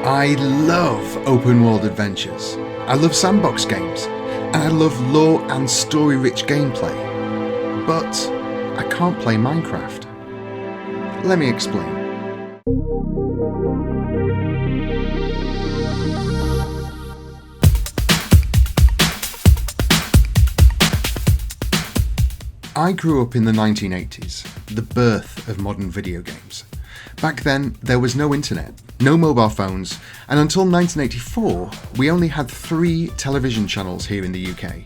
I love open world adventures, I love sandbox games, and I love lore and story-rich gameplay. But I can't play Minecraft. Let me explain. I grew up in the 1980s, the birth of modern video games. Back then, there was no internet, no mobile phones, and until 1984, we only had 3 television channels here in the UK.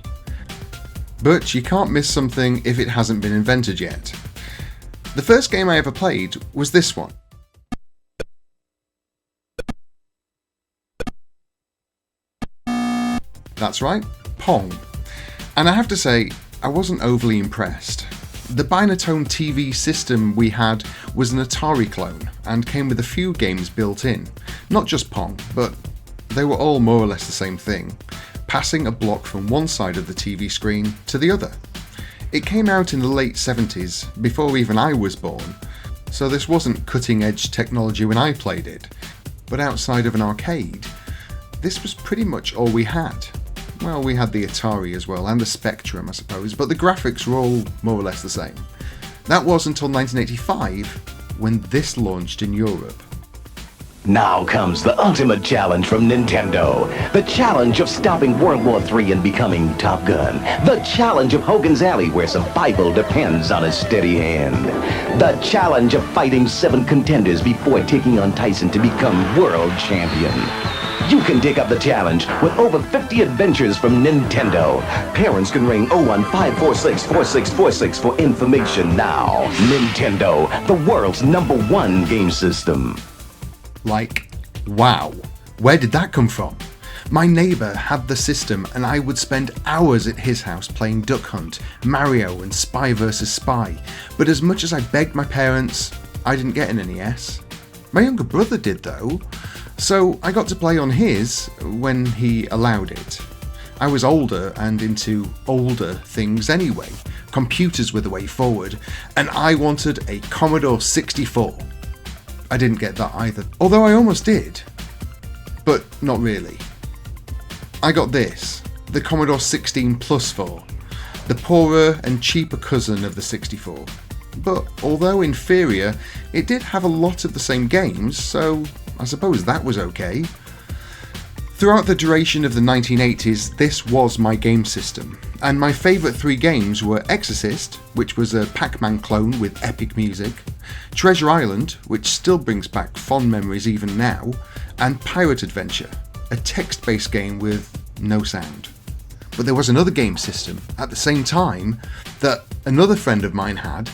But you can't miss something if it hasn't been invented yet. The first game I ever played was this one. That's right, Pong. And I have to say, I wasn't overly impressed. The Binatone TV system we had was an Atari clone and came with a few games built in. Not just Pong, but they were all more or less the same thing, passing a block from one side of the TV screen to the other. It came out in the late 70s, before even I was born, so this wasn't cutting-edge technology when I played it. But outside of an arcade, this was pretty much all we had. Well, we had the Atari as well, and the Spectrum, I suppose, but the graphics were all more or less the same. That was until 1985, when this launched in Europe. Now comes the ultimate challenge from Nintendo. The challenge of stopping World War III and becoming Top Gun. The challenge of Hogan's Alley, where survival depends on a steady hand. The challenge of fighting 7 contenders before taking on Tyson to become world champion. You can take up the challenge with over 50 adventures from Nintendo. Parents can ring 015464646 for information now. Nintendo, the world's #1 game system. Like, wow, where did that come from? My neighbour had the system and I would spend hours at his house playing Duck Hunt, Mario and Spy vs Spy, but as much as I begged my parents, I didn't get an NES. My younger brother did though, so I got to play on his when he allowed it. I was older and into older things anyway. Computers were the way forward, and I wanted a Commodore 64. I didn't get that either, although I almost did. But not really. I got this, the Commodore 16 Plus 4, the poorer and cheaper cousin of the 64. But although inferior, it did have a lot of the same games, so I suppose that was okay. Throughout the duration of the 1980s, this was my game system, and my favourite 3 games were Exorcist, which was a Pac-Man clone with epic music, Treasure Island, which still brings back fond memories even now, and Pirate Adventure, a text-based game with no sound. But there was another game system at the same time that another friend of mine had,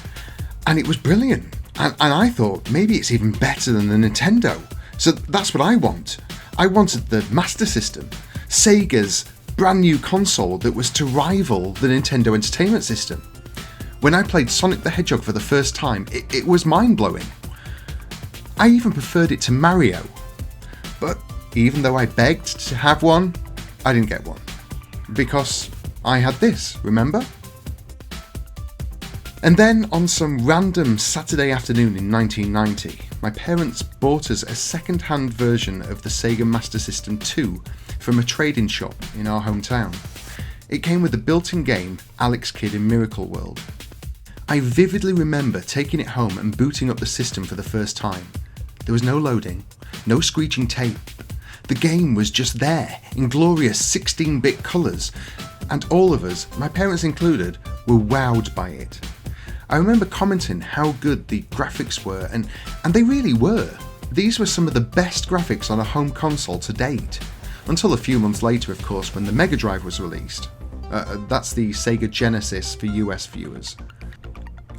and it was brilliant, and I thought maybe it's even better than the Nintendo. So that's what I want. I wanted the Master System, Sega's brand new console that was to rival the Nintendo Entertainment System. When I played Sonic the Hedgehog for the first time, it was mind-blowing. I even preferred it to Mario. But even though I begged to have one, I didn't get one. Because I had this, remember? And then on some random Saturday afternoon in 1990, my parents bought us a second-hand version of the Sega Master System 2 from a trade-in shop in our hometown. It came with the built-in game Alex Kidd in Miracle World. I vividly remember taking it home and booting up the system for the first time. There was no loading, no screeching tape. The game was just there, in glorious 16-bit colours, and all of us, my parents included, were wowed by it. I remember commenting how good the graphics were, and they really were. These were some of the best graphics on a home console to date. Until a few months later, of course, when the Mega Drive was released. That's the Sega Genesis for US viewers.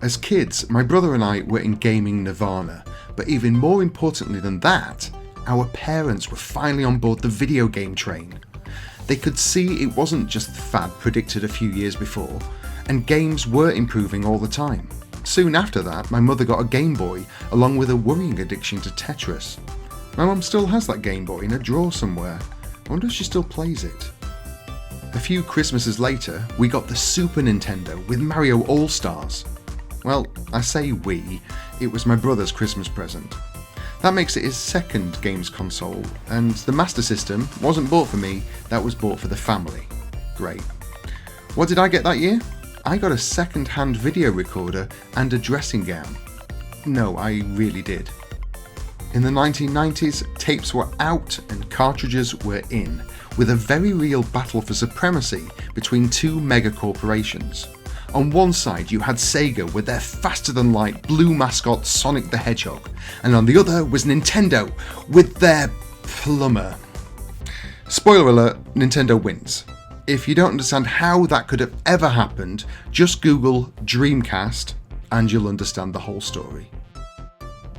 As kids, my brother and I were in gaming nirvana, but even more importantly than that, our parents were finally on board the video game train. They could see it wasn't just the fad predicted a few years before, and games were improving all the time. Soon after that, my mother got a Game Boy, along with a worrying addiction to Tetris. My mum still has that Game Boy in a drawer somewhere. I wonder if she still plays it. A few Christmases later, we got the Super Nintendo with Mario All-Stars. Well, I say we, it was my brother's Christmas present. That makes it his second games console, and the Master System wasn't bought for me, that was bought for the family. Great. What did I get that year? I got a second-hand video recorder and a dressing gown. No, I really did. In the 1990s, tapes were out and cartridges were in, with a very real battle for supremacy between two mega corporations. On one side you had Sega with their faster-than-light blue mascot Sonic the Hedgehog, and on the other was Nintendo with their plumber. Spoiler alert, Nintendo wins. If you don't understand how that could have ever happened, just Google Dreamcast and you'll understand the whole story.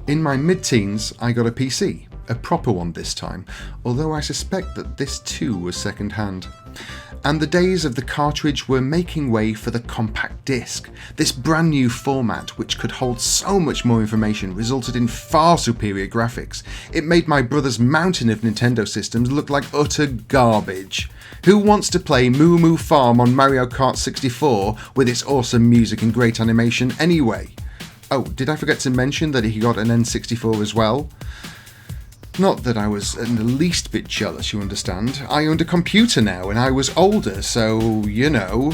In my mid-teens, I got a PC, a proper one this time, although I suspect that this too was second-hand. And the days of the cartridge were making way for the compact disc. This brand new format, which could hold so much more information, resulted in far superior graphics. It made my brother's mountain of Nintendo systems look like utter garbage. Who wants to play Moo Moo Farm on Mario Kart 64 with its awesome music and great animation anyway? Oh, did I forget to mention that he got an N64 as well? Not that I was in the least bit jealous, you understand. I owned a computer now and I was older, so, you know.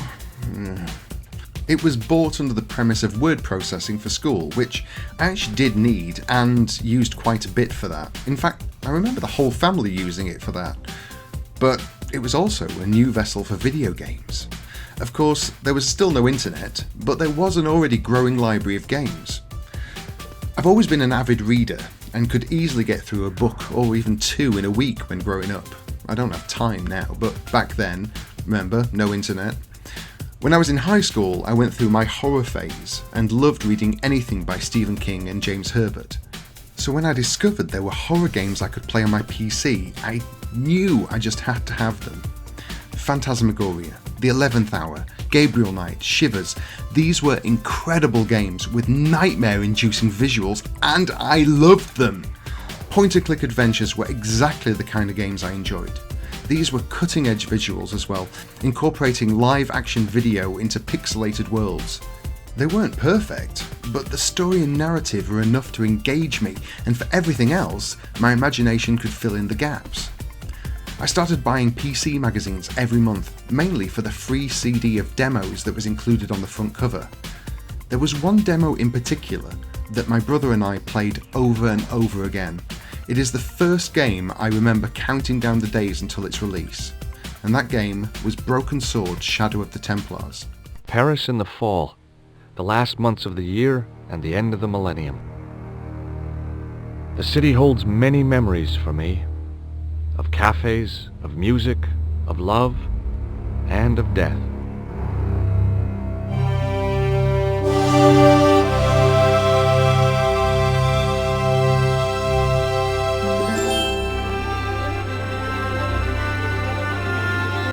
It was bought under the premise of word processing for school, which I actually did need and used quite a bit for that. In fact, I remember the whole family using it for that. But it was also a new vessel for video games. Of course, there was still no internet, but there was an already growing library of games. I've always been an avid reader, and could easily get through a book or even two in a week when growing up. I don't have time now, but back then, remember, no internet. When I was in high school, I went through my horror phase and loved reading anything by Stephen King and James Herbert. So when I discovered there were horror games I could play on my PC, I knew I just had to have them. Phantasmagoria, The 11th Hour, Gabriel Knight, Shivers, these were incredible games with nightmare-inducing visuals, and I loved them! Point-and-click adventures were exactly the kind of games I enjoyed. These were cutting-edge visuals as well, incorporating live-action video into pixelated worlds. They weren't perfect, but the story and narrative were enough to engage me, and for everything else, my imagination could fill in the gaps. I started buying PC magazines every month, mainly for the free CD of demos that was included on the front cover. There was one demo in particular that my brother and I played over and over again. It is the first game I remember counting down the days until its release, and that game was Broken Sword: Shadow of the Templars. Paris in the fall, the last months of the year and the end of the millennium. The city holds many memories for me. Of cafes, of music, of love, and of death.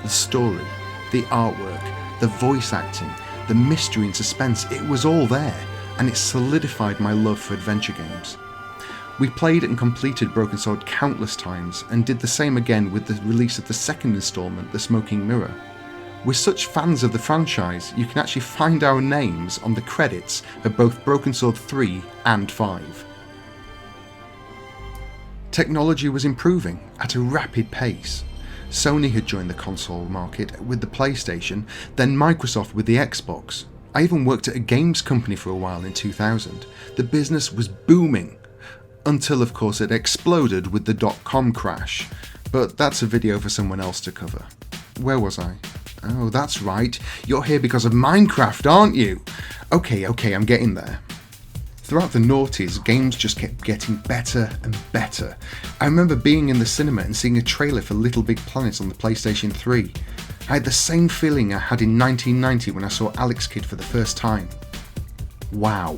The story, the artwork, the voice acting, the mystery and suspense, it was all there, and it solidified my love for adventure games. We played and completed Broken Sword countless times, and did the same again with the release of the second installment, The Smoking Mirror. We're such fans of the franchise, you can actually find our names on the credits of both Broken Sword 3 and 5. Technology was improving at a rapid pace. Sony had joined the console market with the PlayStation, then Microsoft with the Xbox. I even worked at a games company for a while in 2000. The business was booming. Until of course it exploded with the dot-com crash, but that's a video for someone else to cover. Where was I? Oh, that's right, you're here because of Minecraft, aren't you? Okay, I'm getting there. Throughout the noughties, games just kept getting better and better. I remember being in the cinema and seeing a trailer for Little Big Planet on the PlayStation 3. I had the same feeling I had in 1990 when I saw Alex Kidd for the first time. Wow.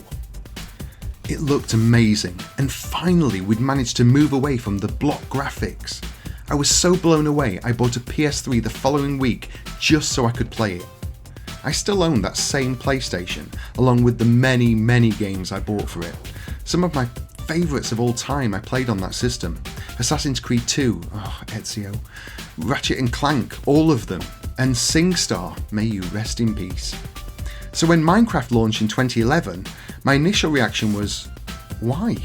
It looked amazing, and finally we'd managed to move away from the block graphics. I was so blown away I bought a PS3 the following week just so I could play it. I still own that same PlayStation, along with the many games I bought for it. Some of my favourites of all time I played on that system. Assassin's Creed 2, Ezio, Ratchet & Clank, all of them, and SingStar, may you rest in peace. So when Minecraft launched in 2011, my initial reaction was, why?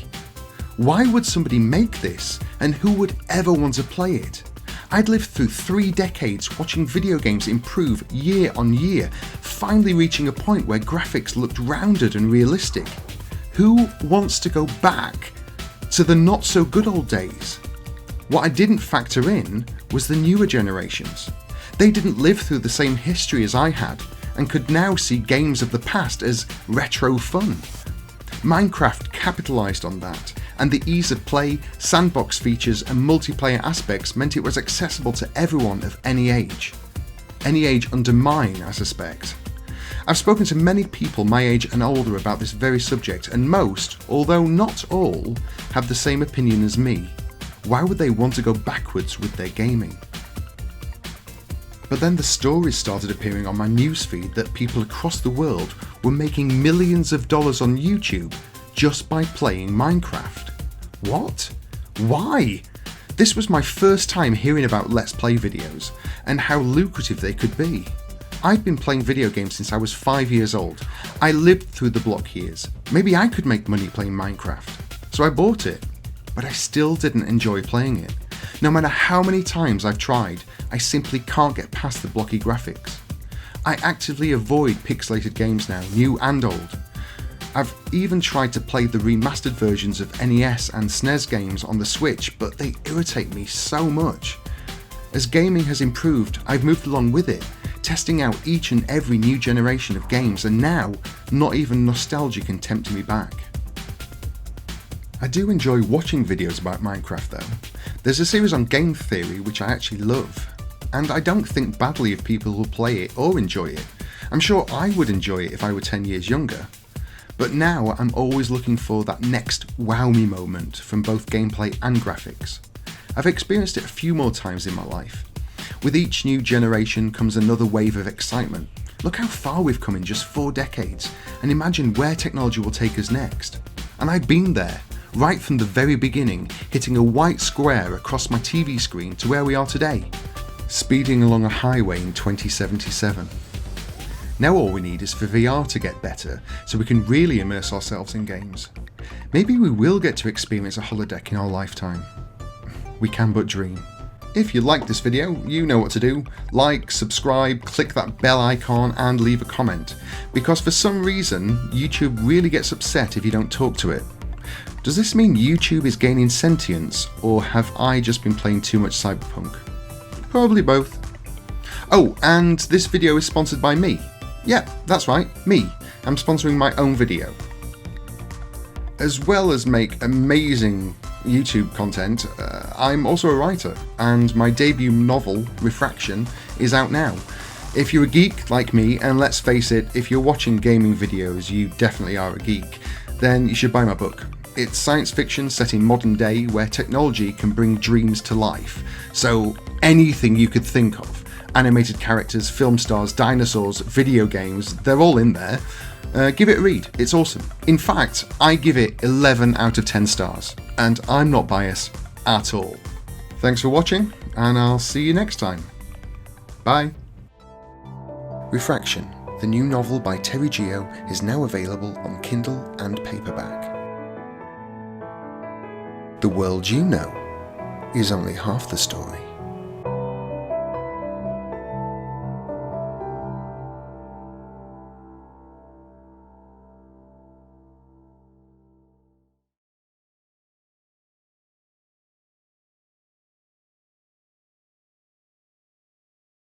Why would somebody make this, and who would ever want to play it? I'd lived through 3 decades watching video games improve year on year, finally reaching a point where graphics looked rounded and realistic. Who wants to go back to the not so good old days? What I didn't factor in was the newer generations. They didn't live through the same history as I had, and could now see games of the past as retro fun. Minecraft capitalised on that, and the ease of play, sandbox features and multiplayer aspects meant it was accessible to everyone of any age. Any age under mine, I suspect. I've spoken to many people my age and older about this very subject, and most, although not all, have the same opinion as me. Why would they want to go backwards with their gaming? But then the stories started appearing on my newsfeed that people across the world were making millions of dollars on YouTube just by playing Minecraft. What? Why? This was my first time hearing about Let's Play videos and how lucrative they could be. I'd been playing video games since I was 5 years old. I lived through the block years. Maybe I could make money playing Minecraft. So I bought it, but I still didn't enjoy playing it. No matter how many times I've tried, I simply can't get past the blocky graphics. I actively avoid pixelated games now, new and old. I've even tried to play the remastered versions of NES and SNES games on the Switch, but they irritate me so much. As gaming has improved, I've moved along with it, testing out each and every new generation of games, and now, not even nostalgia can tempt me back. I do enjoy watching videos about Minecraft though. There's a series on game theory which I actually love, and I don't think badly of people who play it or enjoy it. I'm sure I would enjoy it if I were 10 years younger. But now I'm always looking for that next wow me moment from both gameplay and graphics. I've experienced it a few more times in my life. With each new generation comes another wave of excitement. Look how far we've come in just 4 decades, and imagine where technology will take us next. And I've been there, right from the very beginning, hitting a white square across my TV screen to where we are today, speeding along a highway in 2077. Now all we need is for VR to get better, so we can really immerse ourselves in games. Maybe we will get to experience a holodeck in our lifetime. We can but dream. If you liked this video, you know what to do. Like, subscribe, click that bell icon and leave a comment, because for some reason YouTube really gets upset if you don't talk to it. Does this mean YouTube is gaining sentience, or have I just been playing too much Cyberpunk? Probably both. Oh, and this video is sponsored by me. Yeah, that's right, me. I'm sponsoring my own video. As well as make amazing YouTube content, I'm also a writer, and my debut novel, Refraction, is out now. If you're a geek like me, and let's face it, if you're watching gaming videos, you definitely are a geek, then you should buy my book. It's science fiction set in modern day where technology can bring dreams to life. So anything you could think of. Animated characters, film stars, dinosaurs, video games, they're all in there. Give it a read, it's awesome. In fact, I give it 11 out of 10 stars, and I'm not biased at all. Thanks for watching, and I'll see you next time. Bye. Refraction, the new novel by Terry Geo, is now available on Kindle and paperback. The world you know is only half the story.